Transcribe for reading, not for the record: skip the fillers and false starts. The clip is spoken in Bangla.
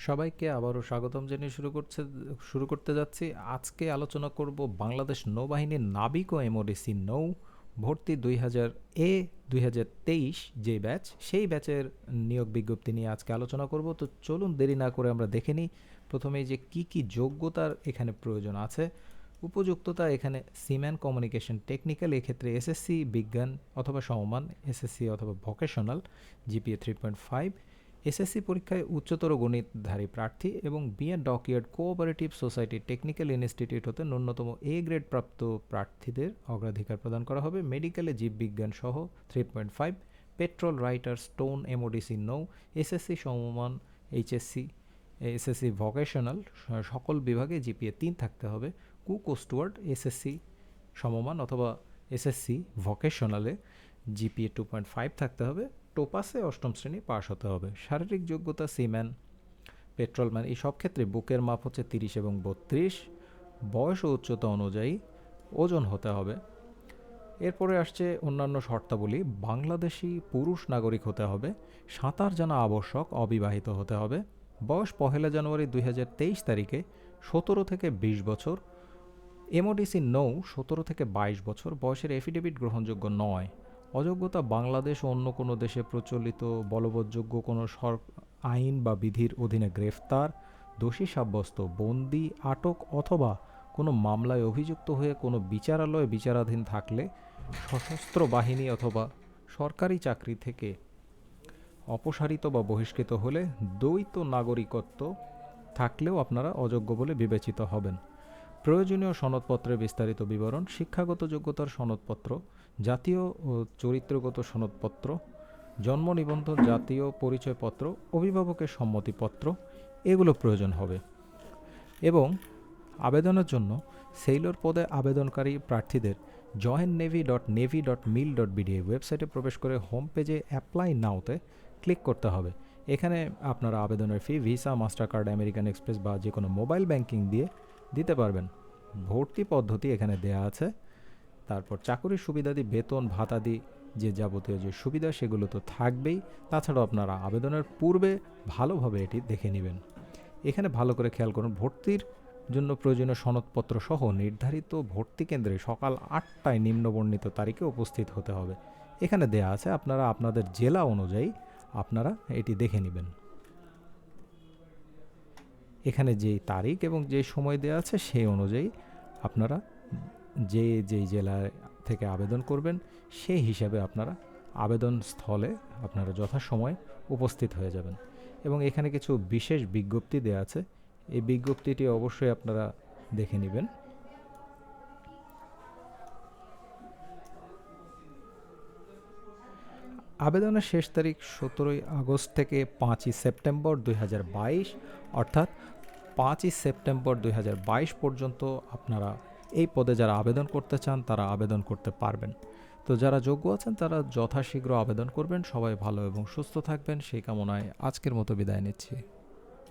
সবাইকে আবারও স্বাগতম জানিয়ে শুরু করতে যাচ্ছি। আজকে আলোচনা করব বাংলাদেশ নৌবাহিনীর নাবিক ও এমওডিসি নৌ ভর্তি 2023 যে ব্যাচ, সেই ব্যাচের নিয়োগ বিজ্ঞপ্তি নিয়ে আজকে আলোচনা করব। তো চলুন দেরি না করে আমরা দেখে নিই প্রথমেই যে কি যোগ্যতার এখানে প্রয়োজন আছে। উপযুক্ততা এখানে সিম্যান কমিউনিকেশন টেকনিক্যাল, এক্ষেত্রে এসএসসি বিজ্ঞান অথবা সমমান, এসএসসি অথবা ভোকেশনাল, জিপিএ 3.5, এসএসসি পরীক্ষায় উচ্চতর গণিতধারী প্রার্থী এবং BA dockyard cooperative society technical institute হতে ন্যূনতম এ গ্রেড প্রাপ্ত প্রার্থীদের অগ্রাধিকার প্রদান করা হবে। মেডিকেলে জীববিজ্ঞান সহ 3.5, পেট্রোল, রাইটার, স্টোন, এমওডিসি নৌ, এসএসসি সমমান, এইচএসসি, এসএসসি ভোকেশনাল সকল বিভাগে জিপিএ 3 থাকতে হবে। কুক ও স্টুয়ার্ড এসএসসি সমমান অথবা এসএসসি ভোকেশনালে জিপিএ 2.5 থাকতে হবে। টোপাসে অষ্টম শ্রেণী পাশ হতে হবে। শারীরিক যোগ্যতা সিম্যান, পেট্রোলম্যান, এই সব ক্ষেত্রে বুকের মাপ হচ্ছে 30 এবং 32, বয়স ও উচ্চতা অনুযায়ী ওজন হতে হবে। এরপরে আসছে অন্যান্য শর্তাবলী। বাংলাদেশি পুরুষ নাগরিক হতে হবে, সাঁতার জানা আবশ্যক, অবিবাহিত হতে হবে, বয়স 1 জানুয়ারি 2023 তারিখে 17 থেকে 20 বছর, এমওডিসি নৌ 17 থেকে 22 বছর, বয়সের এফিডেভিট গ্রহণযোগ্য নয়। অযোগ্যতা বাংলাদেশ ও অন্য কোনো দেশে প্রচলিত বলবৎযোগ্য কোনো আইন বা বিধির অধীনে গ্রেফতার, দোষী সাব্যস্ত, বন্দী, আটক অথবা কোনো মামলায় অভিযুক্ত হয়ে কোনো বিচারালয়ে বিচারাধীন থাকলে, সশস্ত্র বাহিনী অথবা সরকারি চাকরি থেকে অপসারিত বা বহিষ্কৃত হলে, দ্বৈত নাগরিকত্ব থাকলেও আপনারা অযোগ্য বলে বিবেচিত হবেন। প্রয়োজনীয় সনদপত্রের বিস্তারিত বিবরণ: শিক্ষাগত যোগ্যতার সনদপত্র, জাতীয় ও চরিত্রগত সনদপত্র, জন্ম নিবন্ধন, জাতীয় পরিচয়পত্র, অভিভাবকের সম্মতিপত্র, এগুলো প্রয়োজন হবে। এবং আবেদনের জন্য সেইলর পদে আবেদনকারী প্রার্থীদের joinnavy.navy.mil.bd ওয়েবসাইটে প্রবেশ করে হোম পেজে অ্যাপ্লাই নাওতে ক্লিক করতে হবে। এখানে আপনারা আবেদনের ফি visa, master card, American express বা যে কোনো মোবাইল ব্যাংকিং দিয়ে দিতে পারবেন। ভর্তি পদ্ধতি এখানে দেয়া আছে। তারপর চাকরির সুবিধাদি, বেতন ভাতাদি, যে যাবতীয় যে সুবিধা সেগুলো তো থাকবেই। তাছাড়াও আপনারা আবেদনের পূর্বে ভালোভাবে এটি দেখে নেবেন। এখানে ভালো করে খেয়াল করুন, ভর্তির জন্য প্রয়োজনীয় সনদপত্র সহ নির্ধারিত ভর্তি কেন্দ্রে সকাল 8টায় নিম্নবর্ণিত তারিখে উপস্থিত হতে হবে। এখানে দেয়া আছে, আপনারা আপনাদের জেলা অনুযায়ী আপনারা এটি দেখে নেবেন। এখানে যেই তারিখ এবং যেই সময় দেওয়া আছে সেই অনুযায়ী আপনারা যেই জেলা থেকে আবেদন করবেন সেই হিসাবে আপনারা আবেদন স্থলে আপনারা যথাসময়ে উপস্থিত হয়ে যাবেন। এবং এখানে কিছু বিশেষ বিজ্ঞপ্তি দেওয়া আছে, এই বিজ্ঞপ্তিটি অবশ্যই আপনারা দেখে নেবেন। আবেদনের শেষ তারিখ 17 আগস্ট থেকে 5 সেপ্টেম্বর 2022, অর্থাৎ 5 সেপ্টেম্বর 2022 পর্যন্ত আপনারা এই পদে যারা আবেদন করতে চান তারা আবেদন করতে পারবেন। তো যারা যোগ্য আছেন তারা যথাশীঘ্র আবেদন করবেন। সবাই ভালো এবং সুস্থ থাকবেন সেই কামনায় আজকের মতো বিদায় নিচ্ছি।